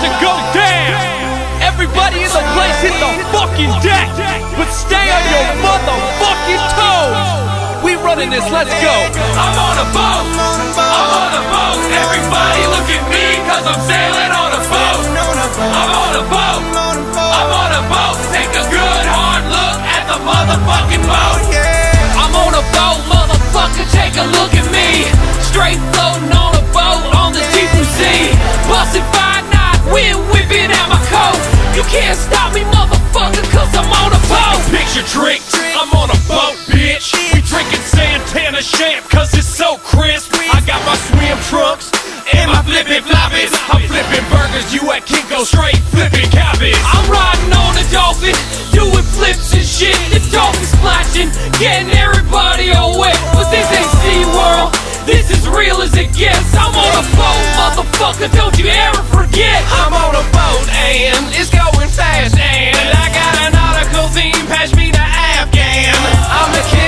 to go down. Everybody in the place hit the fucking deck, but stay on your motherfucking toes. We running this, let's go. I'm on a boat, I'm on a boat. Everybody look at me, cause I'm sailing on a boat. I'm on a boat, I'm on a boat. Take a good hard look at the motherfucking boat. I'm on a boat, motherfucker, take a look at me. Straight floating on a boat on the deep blue sea. Bustin' 5 knots, wind whipping out my coat. You can't stop me, motherfucker, cause I'm on a boat. Picture trick, I'm on a boat, bitch. We drinking Santana champ, cause it's so crisp. I got my swim trunks and my flippin' floppies. I'm flipping burgers, you at Kinko, straight flipping cabbage. I'm riding on a dolphin, doing flips and shit. The dolphin splashing, getting everybody all wet. But this ain't SeaWorld, this is real as it gets. I'm on a boat, motherfucker, don't you ever forget. I'm on a boat and it's going fast, and I got a nautical theme, pass me the Afghan. I'm the king